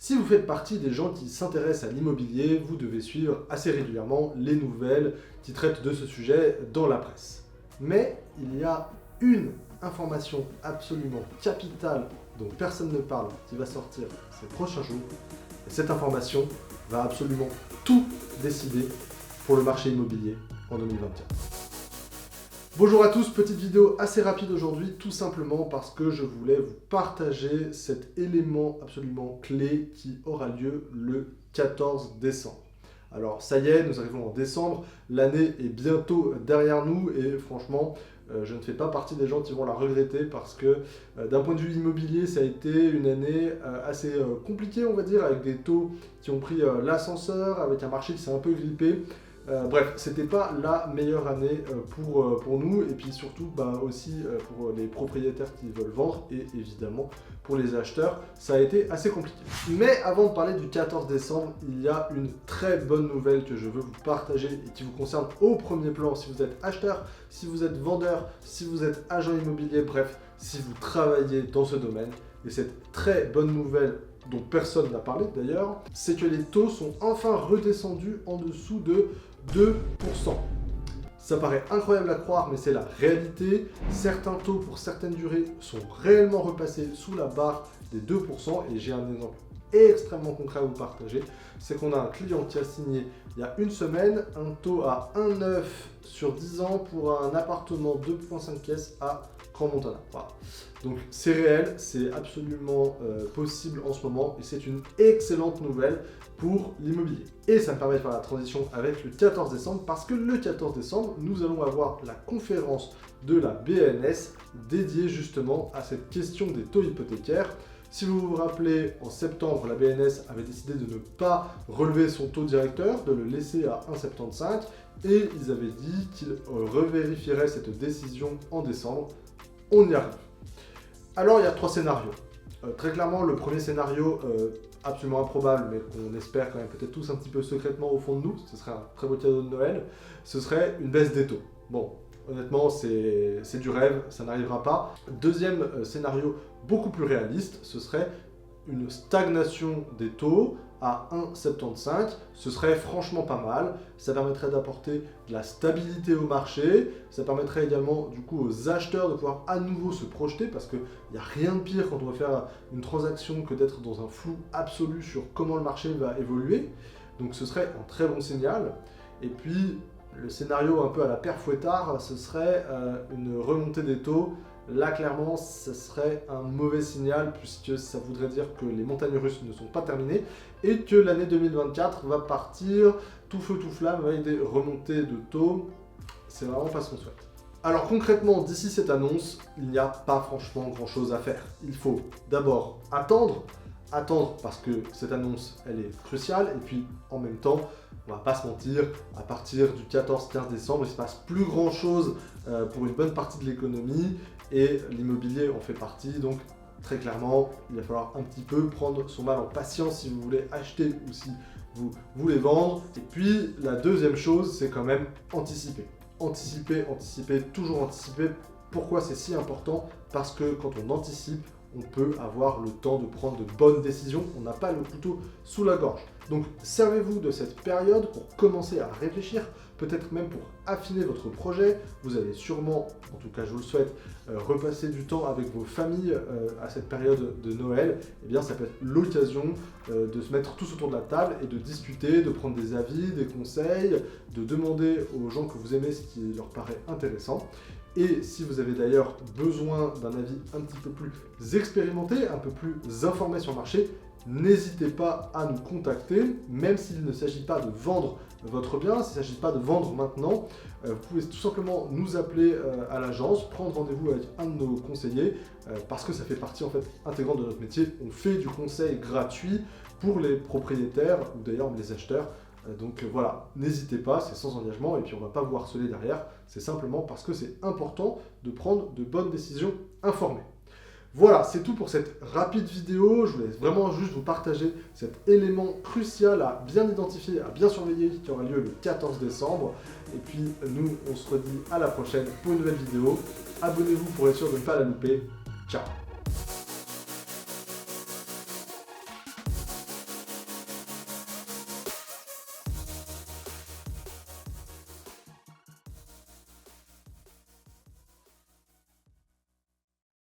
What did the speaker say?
Si vous faites partie des gens qui s'intéressent à l'immobilier, vous devez suivre assez régulièrement les nouvelles qui traitent de ce sujet dans la presse. Mais il y a une information absolument capitale dont personne ne parle qui va sortir ces prochains jours. Et cette information va absolument tout décider pour le marché immobilier en 2024. Bonjour à tous, petite vidéo assez rapide aujourd'hui, tout simplement parce que je voulais vous partager cet élément absolument clé qui aura lieu le 14 décembre. Alors ça y est, nous arrivons en décembre, l'année est bientôt derrière nous et franchement, je ne fais pas partie des gens qui vont la regretter parce que d'un point de vue immobilier, ça a été une année assez compliquée, on va dire, avec des taux qui ont pris l'ascenseur, avec un marché qui s'est un peu grippé. Bref, c'était pas la meilleure année pour nous et puis surtout aussi pour les propriétaires qui veulent vendre et évidemment pour les acheteurs, ça a été assez compliqué. Mais avant de parler du 14 décembre, il y a une très bonne nouvelle que je veux vous partager et qui vous concerne au premier plan si vous êtes acheteur, si vous êtes vendeur, si vous êtes agent immobilier, bref, si vous travaillez dans ce domaine. Et cette très bonne nouvelle dont personne n'a parlé d'ailleurs, c'est que les taux sont enfin redescendus en dessous de 2%. Ça paraît incroyable à croire, mais c'est la réalité. Certains taux pour certaines durées sont réellement repassés sous la barre des 2%. Et j'ai un exemple extrêmement concret à vous partager. C'est qu'on a un client qui a signé il y a une semaine un taux à 1,9 sur 10 ans pour un appartement 2,5 pièces à Crans-Montana. Voilà. Donc c'est réel, c'est absolument possible en ce moment et c'est une excellente nouvelle pour l'immobilier. Et ça me permet de faire la transition avec le 14 décembre parce que le 14 décembre, nous allons avoir la conférence de la BNS dédiée justement à cette question des taux hypothécaires. Si vous vous rappelez, en septembre, la BNS avait décidé de ne pas relever son taux directeur, de le laisser à 1,75 et ils avaient dit qu'ils revérifieraient cette décision en décembre. On y arrive. Alors, il y a trois scénarios. Très clairement, le premier scénario, absolument improbable, mais qu'on espère quand même peut-être tous un petit peu secrètement au fond de nous, ce serait un très beau cadeau de Noël, ce serait une baisse des taux. Bon, honnêtement, c'est du rêve, ça n'arrivera pas. Deuxième scénario, beaucoup plus réaliste, ce serait une stagnation des taux à 1,75, ce serait franchement pas mal, ça permettrait d'apporter de la stabilité au marché, ça permettrait également du coup aux acheteurs de pouvoir à nouveau se projeter parce qu'il n'y a rien de pire quand on va faire une transaction que d'être dans un flou absolu sur comment le marché va évoluer, donc ce serait un très bon signal. Et puis le scénario un peu à la Père Fouettard, ce serait une remontée des taux. Là, clairement, ce serait un mauvais signal puisque ça voudrait dire que les montagnes russes ne sont pas terminées et que l'année 2024 va partir tout feu tout flamme avec des remontées de taux. C'est vraiment pas ce qu'on souhaite. Alors concrètement, d'ici cette annonce, il n'y a pas franchement grand chose à faire. Il faut d'abord attendre parce que cette annonce, elle est cruciale et puis en même temps, on va pas se mentir, à partir du 14-15 décembre, il se passe plus grand chose pour une bonne partie de l'économie et l'immobilier en fait partie, donc très clairement, il va falloir un petit peu prendre son mal en patience si vous voulez acheter ou si vous voulez vendre. Et puis la deuxième chose, c'est quand même anticiper. Anticiper, toujours anticiper. Pourquoi c'est si important? Parce que quand on anticipe, on peut avoir le temps de prendre de bonnes décisions, on n'a pas le couteau sous la gorge. Donc servez-vous de cette période pour commencer à réfléchir, peut-être même pour affiner votre projet. Vous allez sûrement, en tout cas je vous le souhaite, repasser du temps avec vos familles à cette période de Noël. Eh bien ça peut être l'occasion de se mettre tous autour de la table et de discuter, de prendre des avis, des conseils, de demander aux gens que vous aimez ce qui leur paraît intéressant. Et si vous avez d'ailleurs besoin d'un avis un petit peu plus expérimenté, un peu plus informé sur le marché, n'hésitez pas à nous contacter, même s'il ne s'agit pas de vendre votre bien, s'il ne s'agit pas de vendre maintenant, vous pouvez tout simplement nous appeler à l'agence, prendre rendez-vous avec un de nos conseillers, parce que ça fait partie en fait intégrante de notre métier. On fait du conseil gratuit pour les propriétaires ou d'ailleurs les acheteurs. Donc voilà, n'hésitez pas, c'est sans engagement et puis on ne va pas vous harceler derrière, c'est simplement parce que c'est important de prendre de bonnes décisions informées. Voilà, c'est tout pour cette rapide vidéo, je voulais vraiment juste vous partager cet élément crucial à bien identifier, à bien surveiller qui aura lieu le 14 décembre. Et puis nous, on se redit à la prochaine pour une nouvelle vidéo. Abonnez-vous pour être sûr de ne pas la louper. Ciao!